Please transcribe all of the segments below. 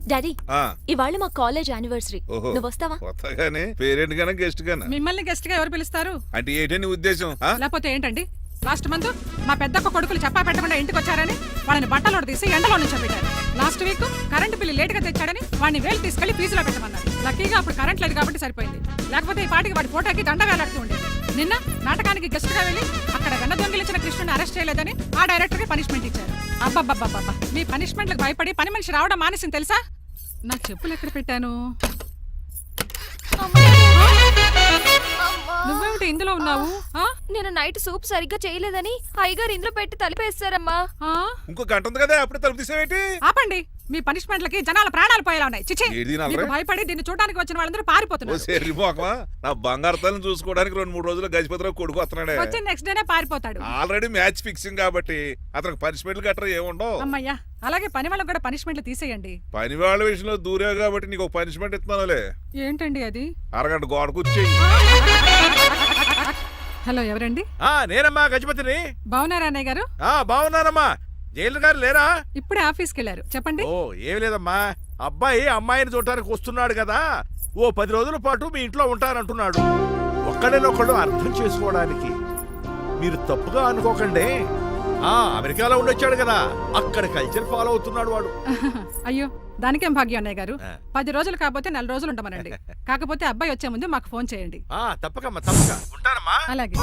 Daddy ఇవాళ మా college anniversary. నువ్వు వస్తావా? వస్తాగానే పేరెంట్ గానా గెస్ట్ గానా? మిమ్మల్ని గెస్ట్ గా ఎవరు పిలుస్తారు? అంటే ఏంటని ఉద్దేశం? లేకపోతే ఏంటండి, లాస్ట్ మంత్ మా పెద్దక్క కొడుకులు చెప్పా పెట్టకుండా ఇంటికి వచ్చారని వాళ్ళని బట్టలో తీసి ఎండలో నుంచి పెట్టారు. Last week current bill late గా తెచ్చాడని వాడిని వేలు తీసుకెళ్లి ఫీజులో పెట్టమన్నారు. లక్కీగా అప్పుడు కరెంట్ లేదు కాబట్టి సరిపోయింది, లేకపోతే ఈ పాటికి వాడి ఫోటోకి దండ వేలాడుతూ ఉండేది. నిన్న నాటకానికి గెస్ట్ గా వెళ్ళి అక్కడ వెన్న దొంగిలించిన కృష్ణుని అరెస్ట్ చేయలేదని ఆ డైరెక్టర్ కి పనిష్మెంట్ ఇచ్చారు. అబ్బబ్బబ్బబ్బా, మీ పనిష్మెంట్లకు భయపడి పని మనిషి రావడం మానేసింది తెలుసా? నా చెప్పులు ఎక్కడ పెట్టాను? నువ్వేమిటి ఇందులో ఉన్నావు? నేను నైట్ సూప్ సరిగ్గా చేయలేదని అయ్యగారు ఇందులో పెట్టి తలిపేస్తారమ్మా. ఇంకో గంట ఉంది కదా, అప్పుడే తలుపు తీసేవేంటి? ఆపండి, మీ పనిష్మెంట్లకి జనాల ప్రాణాలు పోయేలా ఉన్నాయి. చిచి, మీకు భయపడి దీన్ని చూడడానికి వచ్చిన వాళ్ళందరూ పారిపోతున్నారు. నా బంగారు తల్లిని చూసుకోవడానికి 2-3 రోజులు గజపతిరావు కొడుకు వస్తున్నాడే. వచ్చి నెక్స్ట్ డేనే పారిపోతాడు. ఆల్రెడీ మ్యాచ్ ఫిక్సింగ్ కాబట్టి అతనికి పనిష్మెంట్లు గట్రా ఏముండవు. అమ్మయ్యా, అలాగే పని వాళ్ళకి కూడా పనిష్మెంట్లు తీసేయండి. పని వాళ్ళ విషయంలో దూరే కాబట్టి నీకు ఒక పనిష్మెంట్ ఇస్తున్నానులే. ఏంటండి అది? అరగంట గోడ కూర్చోయి. హలో, ఎవరండి? నేనమ్మా గజపతిని. బాగున్నారా అన్నయ్య గారు? బాగున్నానమ్మా. జైలు గారు లేరా? ఇప్పుడే ఆఫీస్కి వెళ్ళారు. చెప్పండి. ఓ ఏం లేదమ్మా, అబ్బాయి అమ్మాయిని చూడటానికి వస్తున్నాడు కదా, ఓ 10 రోజుల పాటు మీ ఇంట్లో ఉంటానంటున్నాడు. ఒక్కడేనొక్కడు అర్థం చేసుకోవడానికి మీరు తప్పుగా అనుకోకండి. అమెరికాలో ఉండొచ్చాడు కదా, అక్కడ కల్చర్ ఫాలో అవుతున్నాడు వాడు. అయ్యో, దానికేం భాగ్యం అన్నయ్య గారు. 10 రోజులు కాకపోతే 4 రోజులు ఉంటామనండి. కాకపోతే అబ్బాయి వచ్చే ముందు మాకు ఫోన్ చేయండి. తప్పకమ్మా, తప్పక ఉంటానమ్మా. అలాగే.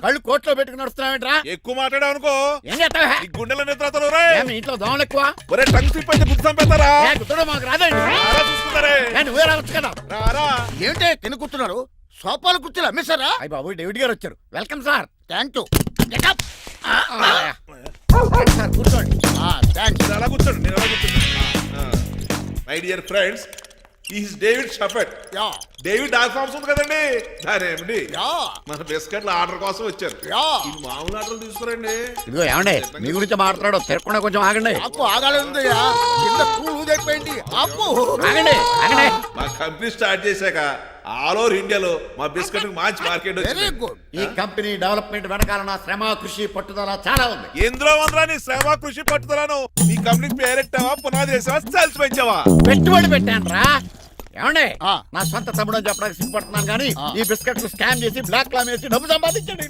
కళ్ళు కోట్లో పెట్టుకుని నడుస్తున్నావేంట్రా? ఎక్కువ మాట్లాడావు అనుకో ఏం చేస్తావా? ఈ గుండెల నిద్రతలు ఇంట్లో దోమలు ఎక్కువ. ఒరే టంగ్ స్లిప్ అయితే గుర్తు చంపేస్తారా? గుర్తుడం మాకు రాదండి. చూస్తున్నారే, నువ్వే రావచ్చు కదా. రారా. ఏంటే తిని కూర్చున్నారు? సోఫాలు కుర్చీలు అమ్మేశారా? అయ్య బాబు, డేవిడ్ గారు వచ్చారు. Welcome sir. Thank you. Sir కూర్చోండి. థ్యాంక్స్. అలా కూర్చోండి, నేను అలా కూర్చోండి. My dear friends, is David Shafet. David dog farms ఉంది కదండి, దానేమిటి మన బిస్కెట్ల ఆర్డర్ కోసం వచ్చారు. ఈ మామూలు ఆర్డర్ తీసుకురండి. ఇదిగో ఏమండి, మీ గురించి మాట్లాడు, తిరగకుండా కొంచెం ఆగండి. ఆగండి. మా కంపెనీ స్టార్ట్ చేశాక ఆల్ ఓవర్ ఇండియాలో మా బిస్కెట్ మంచి మార్కెట్ వచ్చింది. ఈ కంపెనీ డెవలప్మెంట్ వెనకాల నా శ్రమ, కృషి, పట్టుదల చాలా ఉంది. ఎందులో ఉందిరా నీ శ్రమ, కృషి, పట్టుదలను? ఈ కంపెనీకి పేరెట్టావా, పునాది వేసావా, సేల్స్ పెంచావా? పెట్టుబడి పెట్టాను రా. ఏమండి, నా సొంత తమ్ముడు అని చెప్పడానికి సిగ్గుపడుతున్నాను కానీ ఈ బిస్కెట్లు స్కామ్ చేసి బ్లాక్ క్లామ్ వేసి డబ్బు సంపాదించాడు.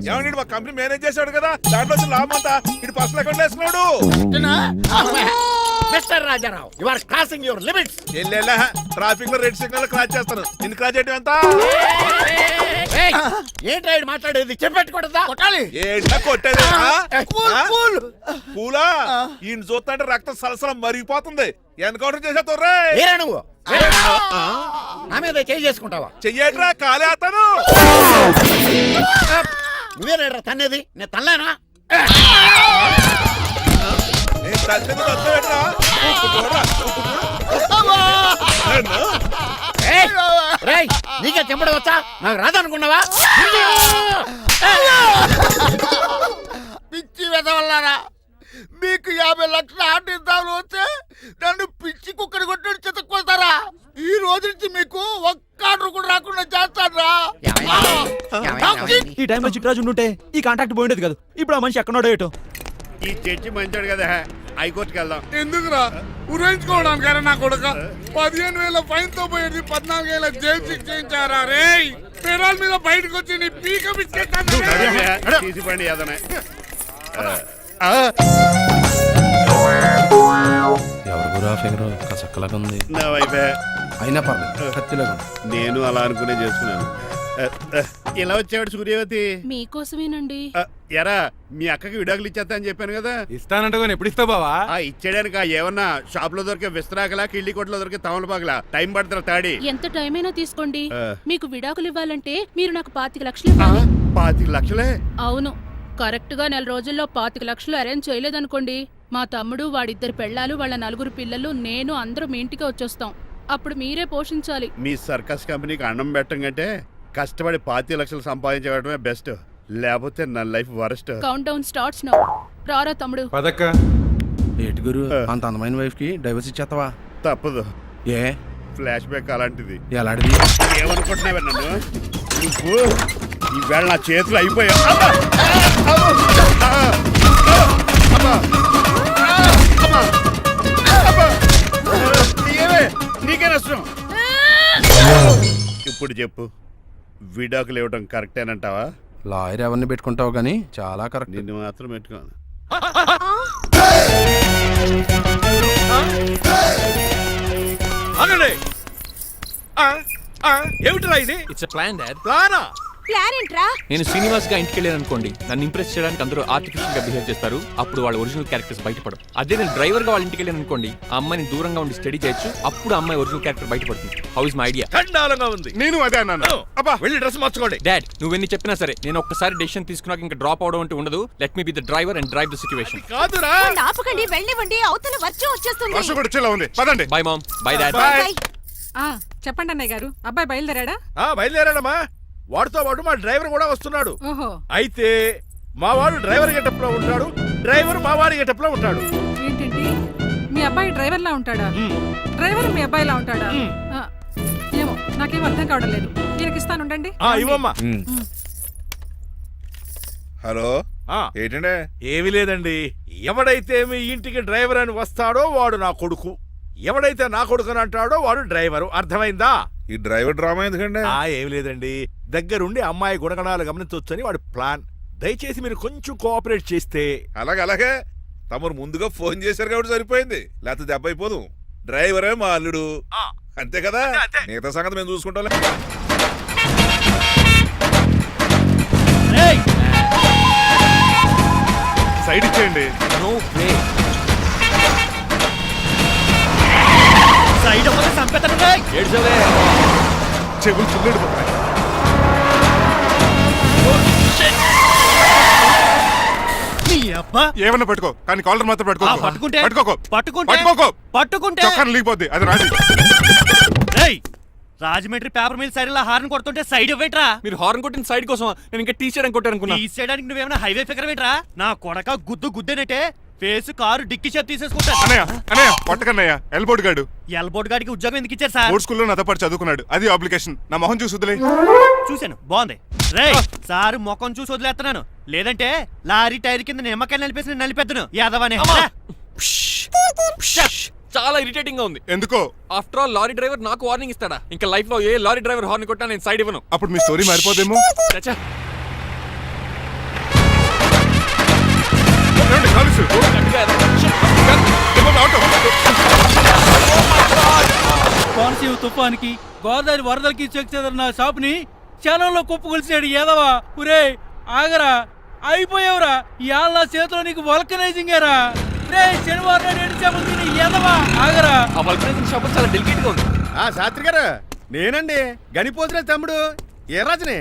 ఏమండి, మా కంపెనీ మేనేజ్ చేశాడు కదా, దాంట్లో లాభం అంతా ఇటు పర్సనల్ అకౌంట్ వేసుకున్నాడు. Mister Rajarao, you are crossing your limits. ఎల్లెల్లా ట్రాఫిక్ లో రెడ్ సిగ్నల్ క్రాస్ చేస్తాను. నిన్ను క్రాస్ చేయడం ఎంత? ఏంట్రా మాట్లాడేది? చెప్పెట్టుకూడదా? కొట్టాలి. ఏంటా కొట్టేది? పూలా ఈయన చూస్తుంటే రక్తం సలసలం మరిగిపోతుంది. ఎన్కౌంటర్ చేసేతోర్రే నువ్వు నా మీద చేయి చేసుకుంటావా? చెయ్యట్రా, కాలే అతను. నువ్వేనా తన్నేది? నేను తనలేనా? నీకే చెంపడం వచ్చా? నాకు రాదనుకున్నావా? పిచ్చి వెదవల్లారా, మీకు 50 లక్షల ఆర్డర్ వస్తే నన్ను పిచ్చి కుక్కని కొట్టి చెతుక్కొస్తారా? ఈ రోజు నుంచి మీకు ఒక్క ఆర్డర్ కూడా రాకుండా చేస్తారా? ఈ టైంలో చిక్కరాజు ఉంటే ఈ కాంట్రాక్ట్ పోయిండేది కాదు. ఇప్పుడు ఆ మనిషి ఎక్కడో ఏటో. ఈ జడ్జి మంచాడు కదా, హైకోర్టుకి వెళ్దాం. ఎందుకురా ఉరేంచుకోవడానికి? నా కొడుక 15,000 ఫైన్ తో పోయేది 14 ఏళ్ల జైలు శిక్ష చేయించారా? రే పెరాల్ మీద బయటకు వచ్చి నీ పీక బిస్కెట్ తీసిపండి ఏదైనా. ఎవరు ఫిగర్ చక్కలాగా ఉంది. నా వైపే అయినా పర్లేదు, కత్తిలాగా. నేను అలా అనుకునే చేసుకున్నాను. ఇలా వచ్చాడు సూర్యవతి. మీకోసమేనండి. ఎరా, మీ అక్కకి విడాకులు ఇచ్చేస్తా అని చెప్పాను కదా. ఇస్తానంటే ఎప్పుడు ఇస్తావు బావా? ఇచ్చేయడానికి ఏమన్నా షాప్ లో దొరికే విస్తరాకలా, కిళ్ళి కొట్లో దొరికే తమలపాకలా టైం పడుతున్నా తాడి. ఎంత టైం అయినా తీసుకోండి. మీకు విడాకులు ఇవ్వాలంటే మీరు నాకు 25 లక్షలు ఇవ్వాలి. 25 లక్షలే? అవును, కరెక్ట్ గా 4 రోజుల్లో 25 లక్షలు అరేంజ్ చేయలేదనుకోండి, మా తమ్ముడు, వాడిద్దరు పెళ్ళాలు, వాళ్ళ 4 పిల్లలు, నేను అందరూ మీ ఇంటికి వచ్చేస్తాం. అప్పుడు మీరే పోషించాలి. మీ సర్కస్ కంపెనీకి అన్నం పెట్టం కంటే కష్టపడి 25 లక్షలు సంపాదించడమే బెస్ట్. లేకపోతే నా life worst. Count down starts now. రారా తమ్ముడు. పదక్క. ఏటి గురు, అంత అందమైన వైఫ్ కి డైవర్స్ ఇచ్చేస్తావా? తప్పదు. ఏ ఫ్లాష్ బ్యాక్ అలాంటిది. ఎలాంటిది? ఏమనుకుంటున్నావే నన్ను? నువ్వు ఈవేళ నా చేతులు అయిపోయా. నీకే నష్టం. ఇప్పుడు చెప్పు, విడాకులు ఇవ్వడం కరెక్టేనంటావా? లాయర్ ఎవరిని పెట్టుకుంటావు కానీ చాలా కరెక్ట్. నిన్ను మాత్రం పెట్టుకోను. అనండి ఏమిట్రా ఇది? It's plan dad. ప్లానా? ప్లాన్ ఏంట్రా? నేను శ్రీనివాస్ గా ఇంటికి వెళ్ళాను అనుకోండి, నన్ను ఇంప్రెస్ చేయడానికి అందరూ ఆర్టిఫిషియల్ గా బిహేవ్ చేస్తారు. అప్పుడు వాళ్ళ ఒరిజినల్ క్యారెక్టర్స్ బయటపడవు. అదే నేను డ్రైవర్ గా వాళ్ళ ఇంటికి వెళ్ళాను అనుకోండి, ఆ అమ్మాయిని దూరంగా ఉండి స్టడీ చేయొచ్చు. అప్పుడు అమ్మాయి ఒరిజినల్ క్యారెక్టర్ బయటపడుతుంది. How is my idea? చండాలంగా ఉంది. నేను అదే అన్నాను. అబ్బా వెళ్ళి డ్రెస్ మార్చుకోండి. డాడ్ నువ్వెన్ని చెప్పినా సరే నేను ఒక్కసారి డెసిషన్ తీసుకున్నాక ఇంకా డ్రాప్ అవడం అంటూ ఉండదు. Let me be the driver and drive the situation. కాదురా, ఆపకండి, వెళ్ళనివ్వండి, అవతల వర్షం వచ్చేస్తుంది. వర్షం కూడా వచ్చేలా ఉంది. పదండి. Bye mom, bye dad. చెప్పండి అన్నయ్య గారు, అబ్బాయి బయలుదేరాడా? బయలుదేరాడమ్మా. వాడితో పాటు మా డ్రైవర్ కూడా వస్తున్నాడు. ఓహో, అయితే మా వాడు డ్రైవర్ గెటప్ లో ఉంటాడు, డ్రైవర్ మా వాడి గెటప్ లో ఉంటాడు. ఏంటండి మీ అబ్బాయి డ్రైవర్ లా ఉంటాడా? డ్రైవర్ మీ అబ్బాయిలా ఉంటాడా? ఆ, ఏమో నాకేం అర్థం కావడం లేదు. ఈయనకి ఇస్తాను, ఉండండి. ఇవ్వమ్మా. హలో, ఆ, ఏంటంటే? ఏమీ లేదండి. ఎవడైతే మీ ఇంటికి డ్రైవర్ అని వస్తాడో వాడు నా కొడుకు, ఎవడైతే నా కొడుకు అని అంటాడో వాడు డ్రైవరు. అర్థమైందా? ఈ డ్రైవర్ డ్రామా ఎందుకంటే? ఏమి లేదండి, దగ్గరుండి అమ్మాయి గుణగణాలు గమనించవచ్చని వాడి ప్లాన్. దయచేసి మీరు కొంచెం కోఆపరేట్ చేస్తే. అలాగే తమరు ముందుగా ఫోన్ చేశారు కాబట్టి సరిపోయింది, లేకపోతే దెబ్బ అయిపోదు. డ్రైవరే మా అల్లుడు, అంతే కదా? మిగతా సంగతి మేము చూసుకుంటాం. సైడ్ ఇచ్చేయండి. No way. సైడ్ అవ్వదు, సంపేతను రేయ్. ఏడ్చవే. చెవులు చిల్లుడు. నీ అబ్బా ఏమన్నా పెట్టుకో, కానీ కాలర్ మాత్రం పెట్టుకో. పట్టుకుంటే పట్టుకోకో. పట్టుకుంటే చొక్కాను లీగిపోద్ది. అది రాజు. రేయ్, Rajahmundry paper mill side horn కొడుతుంటే సైడ్ ఇవ్వేట్రా? మీరు హార్న్ కొట్టిన సైడ్ కోసం నేను ఇంకా టీ షర్ట్ కొట్టారనుకున్నా. తీసేయడానికి నువ్వేమైనా హైవే ఫిగర్ వేట్రా? నా కొడక గుద్దేనట్టే ఫేస్ కారు డిక్కి షేప్ తీసేసుకుంటా. అన్నయ్య పట్టకన్నయ్య. ఎల్బోర్డ్ గాడు. ఎల్బోర్డ్ గాడికి ఉద్యోగం ఎందుకు ఇచ్చారు సార్? బోర్డ్ స్కూల్లో నాతో పాటు చదువుకున్నాడు. అది అప్లికేషన్. నా మొహం చూసి వదిలే. చూశాను, బాగుంది. రేయ్, సార్ ముఖం చూసి వదిలేస్తున్నాను, లేదంటే లారీ టైర్ కింద నిమ్మకాయ నలిపేసి నేను నలిపేద్దును యాదవనే. చాలా ఇరిటేటింగ్ గా ఉంది. ఎందుకో? ఆఫ్టర్ ఆల్ లారీ డ్రైవర్ నాకు వార్నింగ్ ఇస్తాడా? ఇంకా లైఫ్ లో ఏ లారీ డ్రైవర్ హార్న్ కొట్టా నేను సైడ్ ఇవ్వను. అప్పుడు మీ స్టోరీ మారిపోదేమో. చచ్చా. గట్టిగా కోనసీమ తుఫానికి గోదావరి వరదలకి చెక్ చెదరిన షాపుని క్షణంలో కుప్పకొలిసాడు ఏదవా. ఒరే ఆగరా, అయిపోయావురా. ఇవాళ నా చేతిలో నీకు వల్కనైజింగేరా. రే శనివారం నాడు ఎండు చేపలు తిని ఏదవా ఆగరా. ఆ వల్కనైజింగ్ షాప్ చాలా డెలికేట్ గా ఉంది. శాస్త్రి గారు, నేనండి గనిపోతున్న తమ్ముడు ఏరాజుని.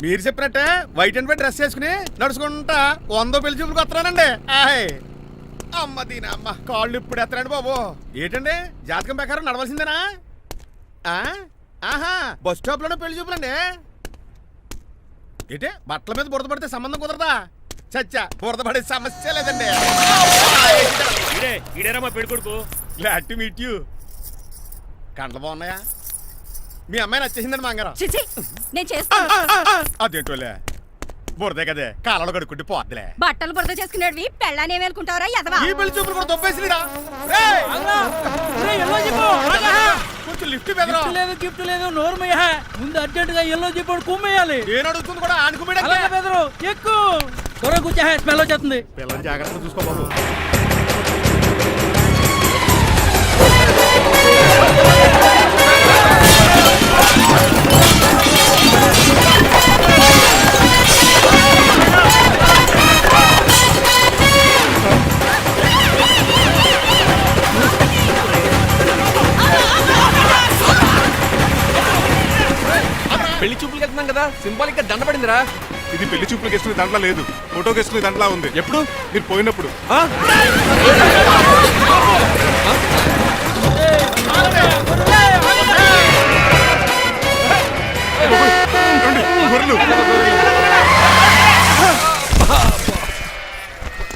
మీరు చెప్పినట్టే వైట్ అండ్ వైట్ డ్రెస్ వేసుకుని నడుచుకుంటా 100 పెళ్లి చూపులకు వస్తున్నానండి. అమ్మ దీని అమ్మ కాళ్ళు ఇప్పుడు ఎత్తరండి బాబు. ఏంటండి జాతకం ప్రకారం నడవలసిందేనా? ఆహా, బస్ స్టాప్ లోనే పెళ్లి చూపులండి. ఏంటి బట్టల మీద బురద పడితే సంబంధం కుదరదా? చచ్చా, బురద పడే సమస్య లేదండి. ఇడేరా మా పెళ్లి కొడుకు. Glad to meet you. కండ్లు బాగున్నాయా? మీ అమ్మాయి నచ్చేసిందండి మంగారం. నేను చేస్తాను. అదేంటోలే, బురదే కదే, కాలంలో కడుక్కుంటే పోద్దులే. బట్టలు బురద చేసుకునేవి పెళ్ళాన్ని ఏమేలుకుంటావరా యదవా? ఈ పెళ్లి చూపులు కూడా దొబ్బేసిరా. కొంచెం లిఫ్ట్ బెదరా. గిఫ్ట్ లేదు నోర్మయ్య. ముందు అర్జెంట్ గా ఎల్లో చెప్పాడు కుమ్మేయాలి. నేను అడుగుతుంది కూడా ఆనుకుమేడ. బెదరు ఎక్కువ త్వరగా కూర్చో, స్మెల్ వచ్చేస్తుంది. పిల్లలు జాగ్రత్తగా చూసుకోబాబు. పెళ్లి చూపులకి వెళ్తున్నాం కదా, సింబాలిక్ గా దండ పడిందిరా. ఇది పెళ్లి చూపులకు వేసుకునే దాంట్లో లేదు, ఫోటోకి వేసుకునే దాంట్లో ఉంది. ఎప్పుడు? మీరు పోయినప్పుడు.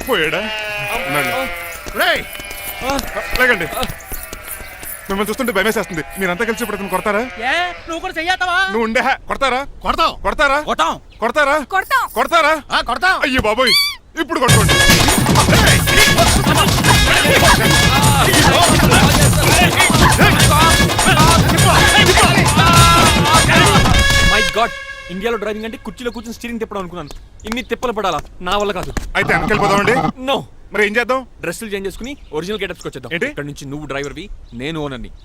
పోయాడా? లేకండి. మిమ్మల్ని చూస్తుంటే భయమేసేస్తుంది. మీరంతా కలిసి ఇప్పుడు అతను కొడతారా? ఏ నువ్వు కూడా చెయ్యతావా? నువ్వు ఉండే కొడతారా? కొడతాం కొడతారా? కొట్టాం. కొడతారా? కొడతాం. కొడతారా? కొడతాం. అయ్యో బాబోయ్, ఇప్పుడు కొట్టుకోండి. మై గాడ్, ఇండియాలో డ్రైవింగ్ అంటే కుర్చీలో కూర్చొని స్టీరింగ్ తిప్పడం అనుకున్నాను. ఇన్ని తిప్పలు పడాలా? నా వల్ల కాదు. అయితే వెనకెళ్ళిపోదామండి. నో, మరి ఏం చేద్దాం? డ్రెస్సులు చేంజ్ చేసుకుని ఒరిజినల్ గెటప్స్కి వచ్చేద్దాం. ఏంటి? ఇక్కడ నుంచి నువ్వు డ్రైవర్వి, నేను ఓనర్ని.